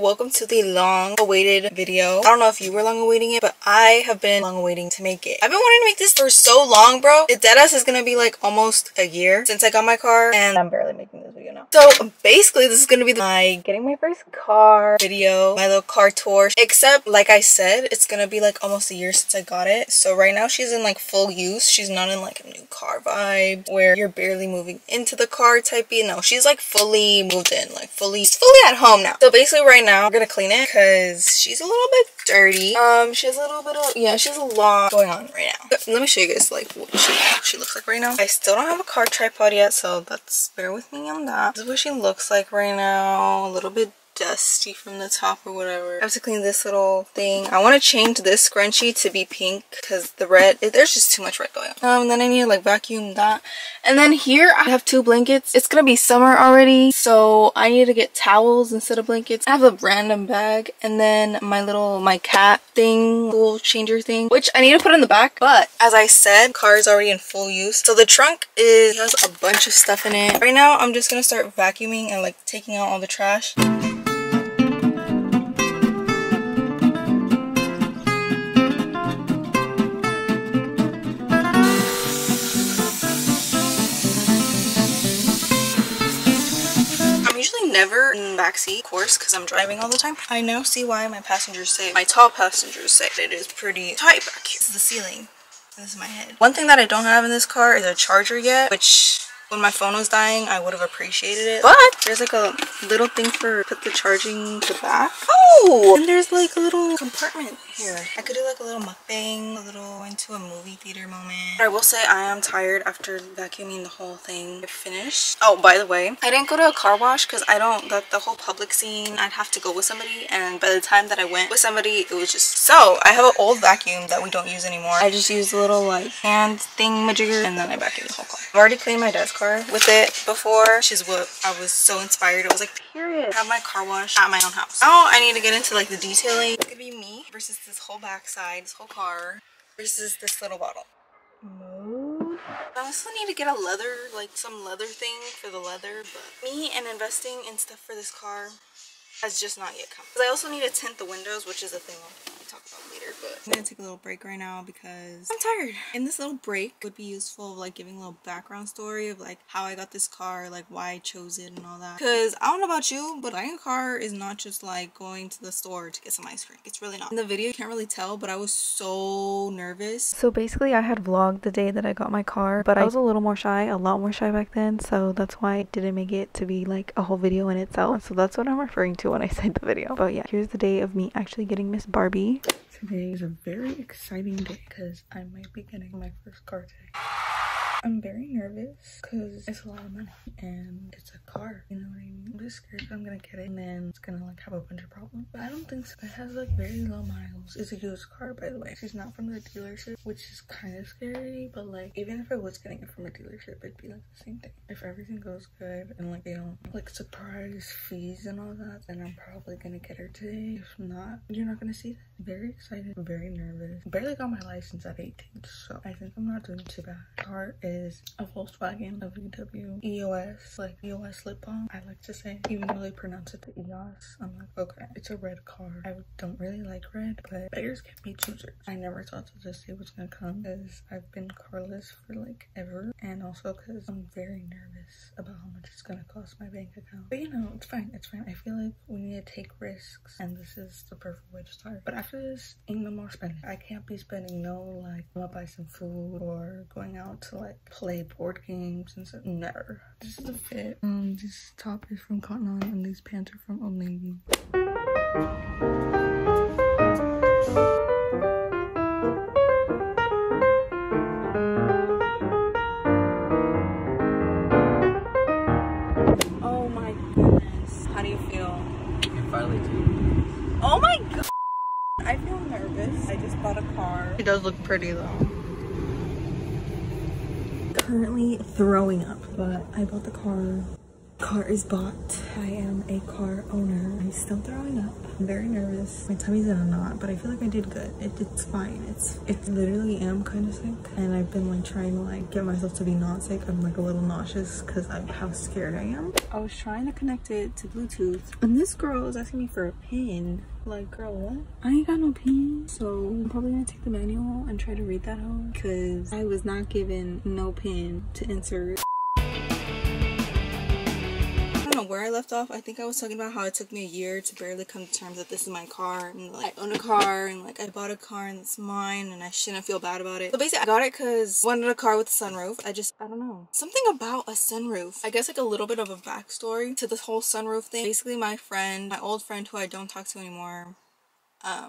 Welcome to the long awaited video. I don't know if you were long awaiting it, but I have been long awaiting to make it. I've been wanting to make this for so long, bro. It deadass is gonna be like almost a year since I got my car, and I'm barely making this video now. So basically this is gonna be my getting my first car video, my little car tour, except like I said, it's gonna be like almost a year since I got it. So right now she's in like full use. She's not in like a new car vibe where you're barely moving into the car type B. No, she's like fully moved in, like fully at home now. So basically right now we're gonna clean it because she's a little bit dirty. She has a little bit of, yeah, she has a lot going on right now. But let me show you guys like what she looks like right now. I still don't have a car tripod yet, so that's, bear with me on that. This is what she looks like right now. A little bit dusty from the top or whatever. I have to clean this little thing. I want to change this scrunchie to be pink because the red, there's just too much red going on. Then I need to like vacuum that. And then here I have 2 blankets. It's gonna be summer already, so I need to get towels instead of blankets. I have a random bag, and then my cat thing, little changer thing, which I need to put in the back. But as I said, car is already in full use, so the trunk has a bunch of stuff in it. Right now I'm just gonna start vacuuming and like taking out all the trash. Never in the backseat, of course, because I'm driving all the time. I now see why my tall passengers say it is pretty tight back here. This is the ceiling. This is my head. One thing that I don't have in this car is a charger yet, which when my phone was dying, I would have appreciated it. But there's like a little thing for put the charging to the back. Oh, and there's like a little compartment here. I could do like a little mukbang, a little into a movie theater moment. I will say I am tired after vacuuming the whole thing. Finished. Oh, by the way, I didn't go to a car wash because I don't, the whole public scene, I'd have to go with somebody, and by the time that I went with somebody, it was just, so I have an old vacuum that we don't use anymore. I just use the little like hand thing-majigger, and then I vacuum the whole car. I've already cleaned my desk car with it before, which is what I was so inspired. I was like, period, have my car wash at my own house. Now I need to get into like the detailing. It could be me versus this whole backside, this whole car, versus this little bottle. Mode. I also need to get a leather, like some leather thing for the leather, but me and investing in stuff for this car has just not yet come. Because I also need to tint the windows, which is a thing I'll talk about later. But I'm gonna take a little break right now because I'm tired. And this little break would be useful of like giving a little background story of like how I got this car, like why I chose it and all that. Because I don't know about you, but buying a car is not just like going to the store to get some ice cream. It's really not. In the video you can't really tell, but I was so nervous. So basically I had vlogged the day that I got my car, but I was a little more shy, a lot more shy back then, so that's why I didn't make it to be like a whole video in itself. So that's what I'm referring to when I said the video. But yeah, here's the day of me actually getting Miss Barbie. Today is a very exciting day because I might be getting my first car today. I'm very nervous because it's a lot of money and it's a car, you know what I mean? I'm just scared that I'm gonna get it and then it's gonna like have a bunch of problems. But I don't think so. It has like very low miles. It's a used car, by the way. She's not from the dealership, which is kind of scary, but like even if I was getting it from a dealership, it'd be like the same thing. If everything goes good and like they don't like surprise fees and all that, then I'm probably gonna get her today. If not, you're not gonna see that. I'm very excited. I'm very nervous. Barely got my license at 18, so I think I'm not doing too bad. Car is a Volkswagen, a VW EOS, like EOS lip balm, I like to say, even though they pronounce it the EOS. I'm like, okay, it's a red car. I don't really like red, but beggars can't be choosers. I never thought that this day was gonna come because I've been carless for like ever, and also because I'm very nervous about how much it's gonna cost my bank account. But you know, it's fine, it's fine. I feel like we need to take risks, and this is the perfect way to start. But after this, ain't no more spending. I can't be spending no like, I'm gonna buy some food or going out to like play board games and stuff. Never. This is the fit. This top is from Cotton On and these pants are from Old Navy. Oh my goodness. How do you feel? You're finally doing. Oh my god. I feel nervous. I just bought a car. It does look pretty though. Currently throwing up, but I bought the car Car is bought. I am a car owner. I'm still throwing up. I'm very nervous. My tummy's in a knot, but I feel like I did good. It's fine. It's literally am kind of sick, and I've been like trying to like get myself to be not sick. I'm like a little nauseous because of how scared I am. I was trying to connect it to Bluetooth, and this girl was asking me for a pin. Like, girl, what? I ain't got no pin. So I'm probably gonna take the manual and try to read that out because I was not given no pin to insert. I don't know where I left off. I think I was talking about how it took me a year to barely come to terms that this is my car, and like I own a car, and like I bought a car and it's mine, and I shouldn't feel bad about it. So basically I got it because I wanted a car with a sunroof. I don't know, something about a sunroof. I guess like a little bit of a backstory to this whole sunroof thing. Basically my old friend who I don't talk to anymore,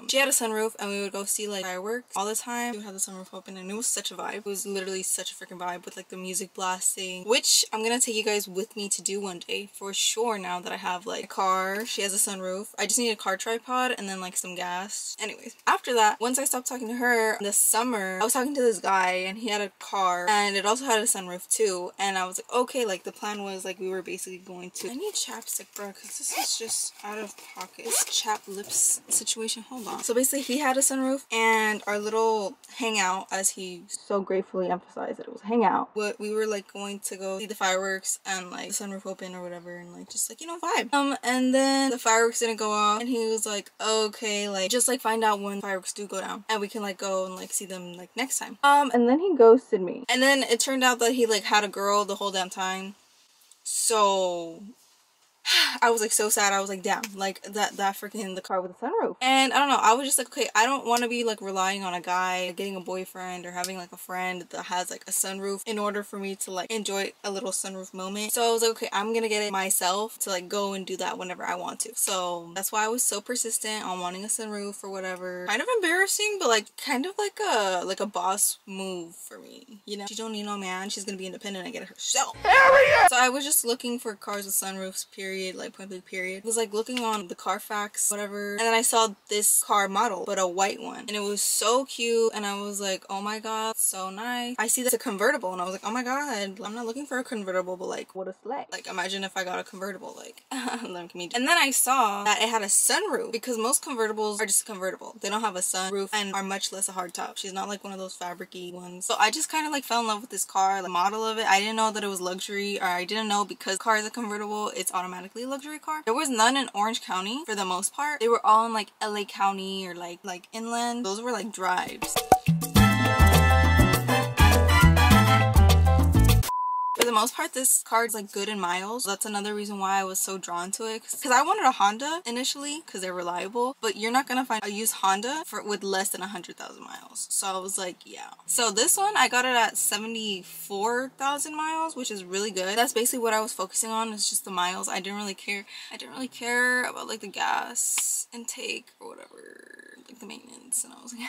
she had a sunroof, and we would go see like fireworks all the time. We would have the sunroof open, and it was such a vibe. It was literally such a freaking vibe with like the music blasting, which I'm gonna take you guys with me to do one day for sure. Now that I have like a car, she has a sunroof. I just need a car tripod and then like some gas. Anyways, after that, once I stopped talking to her this summer, I was talking to this guy, and he had a car, and it also had a sunroof too. And I was like, okay, like the plan was like we were basically going to. I need chapstick, bro, because this is just out of pocket. This chap lips situation. Hold on. So basically he had a sunroof, and our little hangout, as he so gratefully emphasized that it was a hangout, we were like going to go see the fireworks and like the sunroof open or whatever, and like just like, you know, vibe. And then the fireworks didn't go off, and he was like, okay, like just like find out when fireworks do go down, and we can like go and like see them like next time. And then he ghosted me, and then it turned out that he like had a girl the whole damn time. So I was like so sad. I was like, damn, like that freaking the car with the sunroof. And I don't know, I was just like, okay, I don't want to be like relying on a guy, like, getting a boyfriend or having like a friend that has like a sunroof in order for me to like enjoy a little sunroof moment. So I was like, okay, I'm gonna get it myself to like go and do that whenever I want to. So that's why I was so persistent on wanting a sunroof or whatever. Kind of embarrassing, but like kind of like a boss move for me, you know? She don't need no man. She's gonna be independent and get it herself. So I was just looking for cars with sunroofs, period. Like point blank period. I was like looking on the Carfax, whatever, and then I saw this car model, but a white one, and it was so cute, and I was like, oh my god, so nice. I see that's a convertible, and I was like, oh my god, I'm not looking for a convertible, but like what a slay. Like imagine if I got a convertible, like and then I saw that it had a sunroof, because most convertibles are just a convertible. They don't have a sunroof and are much less a hardtop. She's not like one of those fabric-y ones. So I just kind of like fell in love with this car, the model of it. I didn't know that it was luxury, or I didn't know because car is a convertible, it's automatically a luxury car. There was none in Orange County for the most part. They were all in like LA County or like inland. Those were like drives. For the most part, this car is like good in miles. That's another reason why I was so drawn to it, because I wanted a Honda initially because they're reliable, but you're not gonna find a used Honda with less than 100,000 miles. So I was like, yeah. So this one, I got it at 74,000 miles, which is really good. That's basically what I was focusing on, is just the miles. I didn't really care about like the gas intake or whatever, like the maintenance. And I was like,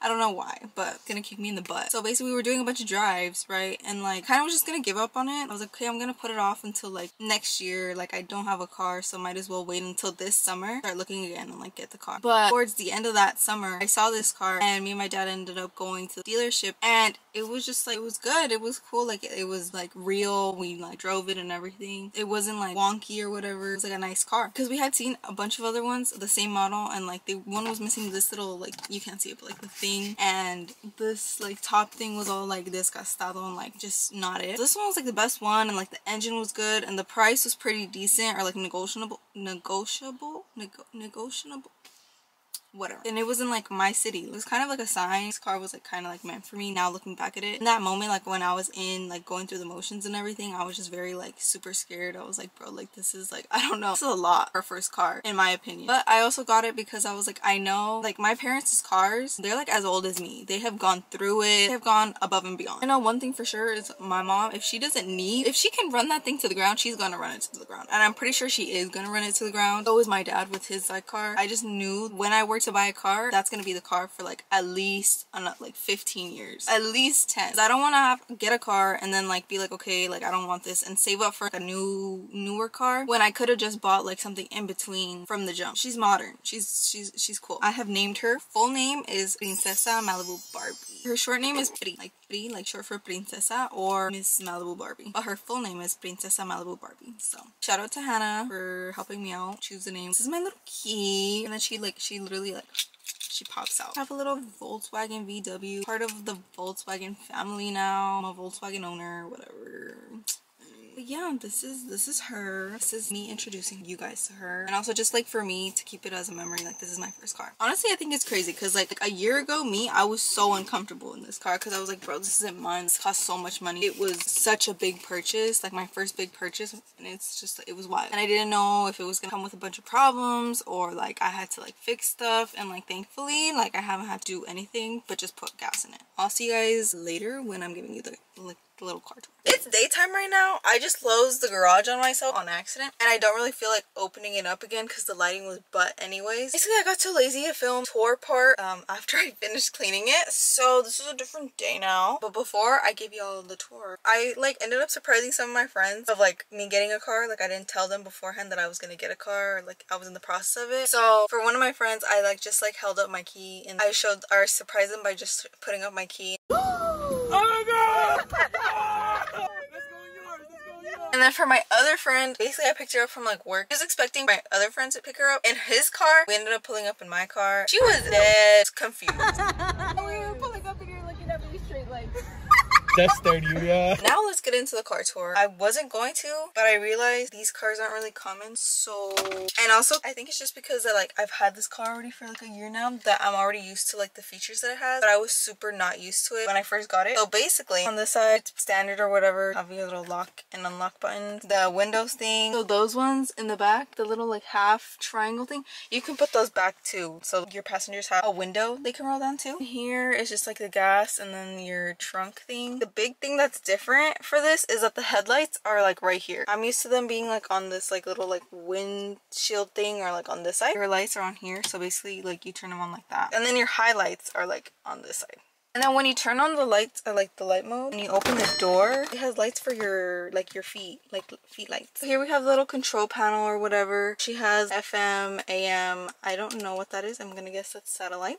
I don't know why, but it's gonna kick me in the butt. So basically we were doing a bunch of drives, right? And like kind of was just gonna give up on it. I was like, okay, I'm gonna put it off until like next year. Like I don't have a car, so might as well wait until this summer, start looking again and like get the car. But towards the end of that summer, I saw this car, and me and my dad ended up going to the dealership, and it was just like, it was good, it was cool, like it was like real. We like drove it and everything. It wasn't like wonky or whatever. It was like a nice car, because we had seen a bunch of other ones the same model, and like one was missing this little, like, you can't see it, but like the thing, and this like top thing was all like desgastado and like just not it. This one was like the best one, and like the engine was good, and the price was pretty decent, or like negotiable, whatever. And it was in like my city. It was kind of like a sign. This car was like kind of like meant for me now looking back at it. In that moment, like when I was in like going through the motions and everything, I was just very like super scared. I was like, bro, like this is like, I don't know, this is a lot for a first car in my opinion. But I also got it because I was like, I know like my parents' cars, they're like as old as me. They have gone through it. They have gone above and beyond. I know one thing for sure is my mom, if she can run that thing to the ground, she's gonna run it to the ground. And I'm pretty sure she is gonna run it to the ground. So is my dad with his like car. I just knew when I were to buy a car, that's gonna be the car for like at least like 15 years, at least 10. I don't want to get a car and then like be like, okay, like I don't want this, and save up for like a newer car when I could have just bought like something in between from the jump. She's modern, she's cool. I have named her. Full name is Princesa Malibu Barbie. Her short name is Pri, like short for Princesa or Miss Malibu Barbie. But her full name is Princesa Malibu Barbie. So shout out to Hannah for helping me out choose the name. This is my little key. And then she literally like she pops out. I have a little Volkswagen VW, part of the Volkswagen family now. I'm a Volkswagen owner, whatever. But yeah, this is her. This is me introducing you guys to her. And also just like for me to keep it as a memory, like this is my first car. Honestly, I think it's crazy because like a year ago, I was so uncomfortable in this car because I was like, bro, this isn't mine. This cost so much money. It was such a big purchase, like my first big purchase, and it's just, it was wild. And I didn't know if it was gonna come with a bunch of problems or like I had to like fix stuff, and like thankfully, like I haven't had to do anything but just put gas in it. I'll see you guys later when I'm giving you the little car tour. It's daytime right now. I just closed the garage on myself on accident, and I don't really feel like opening it up again because the lighting was butt anyways. Basically, I got too lazy to film tour part after I finished cleaning it, so this is a different day now. But before I give y'all the tour, I like ended up surprising some of my friends of like me getting a car. Like I didn't tell them beforehand that I was gonna get a car, or like I was in the process of it. So for one of my friends, I like just like held up my key and I surprised them by just putting up my key. Oh my god! And then for my other friend, basically I picked her up from like work. I was expecting my other friend to pick her up in his car. We ended up pulling up in my car. She was dead confused. We were pulling up and you're looking at me straight like... That's 30, yeah. Now let's get into the car tour. I wasn't going to, but I realized these cars aren't really common, so... And also, I think it's just because that, like, I've had this car already for like a year now, that I'm already used to like the features that it has, but I was super not used to it when I first got it. So basically, on this side, it's standard or whatever, have your little lock and unlock buttons, the windows thing. So those ones in the back, the little like half triangle thing, you can put those back too. So your passengers have a window they can roll down to. Here is just like the gas and then your trunk thing. The big thing that's different for this is that the headlights are like right here. I'm used to them being like on this like little like windshield thing, or like on this side. Your lights are on here, so basically like you turn them on like that, and then your highlights are like on this side. And then when you turn on the lights, like the light mode, and you open the door, it has lights for your like your feet, like feet lights. So here we have the little control panel or whatever. She has FM, AM. I don't know what that is. I'm gonna guess that's satellite.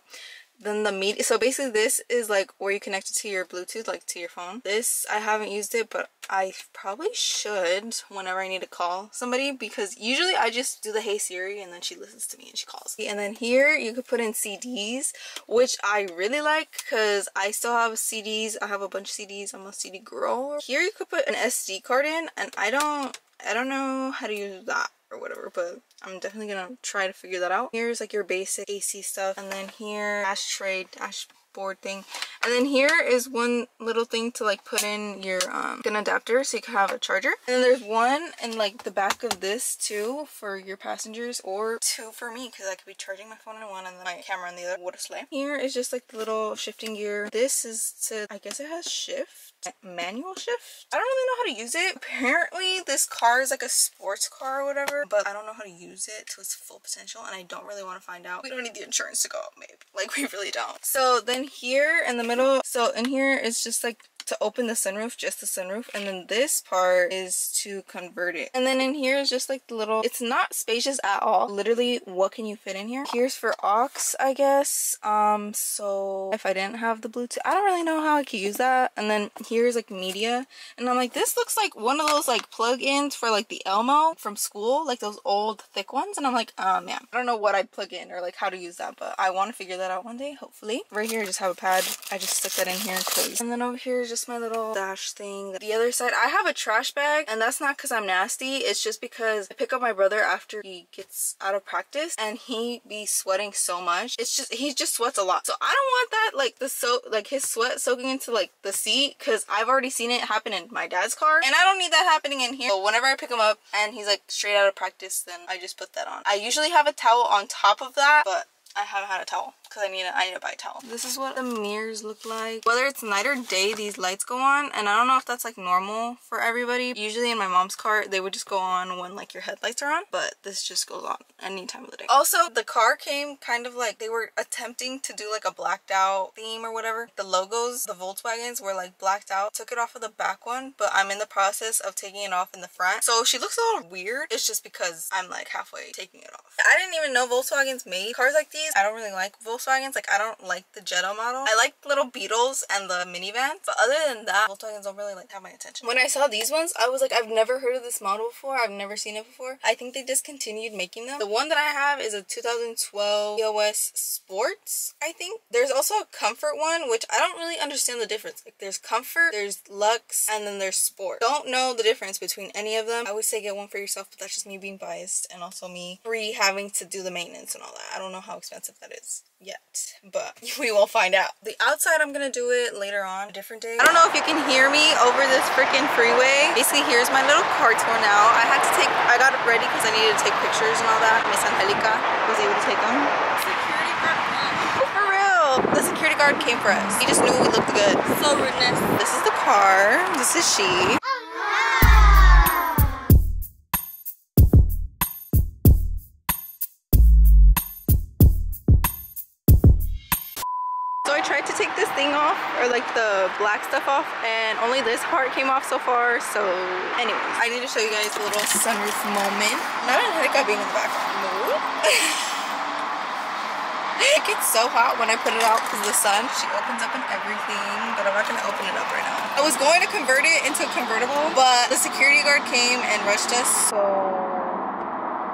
Then the media, so basically this is like where you connect it to your Bluetooth, like to your phone. This, I haven't used it, but I probably should whenever I need to call somebody, because usually I just do the hey Siri and then she listens to me and she calls. And then here you could put in CDs, which I really like because I still have CDs. I have a bunch of CDs. I'm a CD girl. Here you could put an SD card in, and I don't know how to use that or whatever, but I'm definitely gonna try to figure that out. Here's like your basic AC stuff, and then here dashboard thing, and then here is one little thing to like put in your an adapter so you can have a charger. And then there's one in like the back of this too for your passengers, or two for me because I could be charging my phone in one and then my camera in the other. What a sleigh. Here is just like the little shifting gear. This is to, I guess it has shift, manual shift. I don't really know how to use it. Apparently this car is like a sports car or whatever, but I don't know how to use it to its full potential, and I don't really want to find out. We don't need the insurance to go up, maybe. Like, we really don't. So then here in the middle, so in here is just like to open the sunroof, just the sunroof, and then this part is to convert it. And then in here is just like the little, it's not spacious at all. Literally, what can you fit in here? Here's for aux, I guess. So if I didn't have the Bluetooth, I don't really know how I could use that. And then here's like media, and I'm like, this looks like one of those like plug-ins for like the Elmo from school, like those old thick ones. And I'm like, man, I don't know what I'd plug in or like how to use that, but I want to figure that out one day, hopefully. Right here I just have a pad. I just stuck that in here because, and then over here is just my little dash thing. The other side, I have a trash bag, and that's not because I'm nasty. It's just because I pick up my brother after he gets out of practice, and he be sweating so much. It's just, he just sweats a lot. So I don't want that, like his sweat soaking into like the seat, because I've already seen it happen in my dad's car, and I don't need that happening in here. So whenever I pick him up and he's like straight out of practice, then I just put that on. I usually have a towel on top of that, but I haven't had a towel because I need to buy a towel. This is what the mirrors look like. Whether it's night or day, these lights go on, and I don't know if that's like normal for everybody. Usually in my mom's car, they would just go on when like your headlights are on, but this just goes on any time of the day. Also, the car came kind of like, they were attempting to do like a blacked out theme or whatever. The logos, the Volkswagens were like blacked out. Took it off of the back one, but I'm in the process of taking it off in the front. So she looks a little weird. It's just because I'm like halfway taking it off. I didn't even know Volkswagens made cars like these. I don't really like Volkswagen Volkswagens. Like, I don't like the Jetta model. I like little Beetles and the minivans, but other than that, Volkswagens don't really like have my attention. When I saw these ones, I was like, I've never heard of this model before. I've never seen it before. I think they discontinued making them. The one that I have is a 2012 EOS Sports, I think. There's also a Comfort one, which I don't really understand the difference. Like, there's Comfort, there's Luxe, and then there's Sport. Don't know the difference between any of them. I would say get one for yourself, but that's just me being biased, and also me having to do the maintenance and all that. I don't know how expensive that is yet, but we will find out. The outside, I'm gonna do it later on, a different day. I don't know if you can hear me over this freaking freeway. Basically, here's my little car tour now. I got it ready because I needed to take pictures and all that. Miss Angelica was able to take them. Security guard came. For real. The security guard came for us. He just knew we looked good. So rudeness. This is the car. This is she. I tried to take this thing off, or like the black stuff off, and only this part came off so far. So anyways, I need to show you guys a little sunroof moment. Not Angelica being in the background. No. It gets so hot when I put it out because of the sun. She opens up and everything, but I'm not gonna open it up right now. I was going to convert it into a convertible, but the security guard came and rushed us, so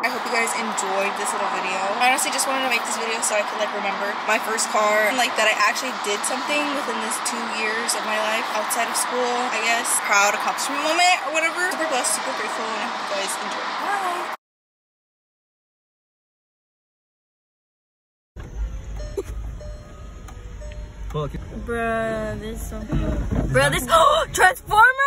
I hope you guys enjoyed this little video. I honestly just wanted to make this video so I could like remember my first car and like that I actually did something within this 2 years of my life outside of school, I guess. Proud accomplishment moment or whatever. Super blessed, super grateful, and I hope you guys enjoy. Bye! Bruh, this is so cool. Bruh, this Transformer!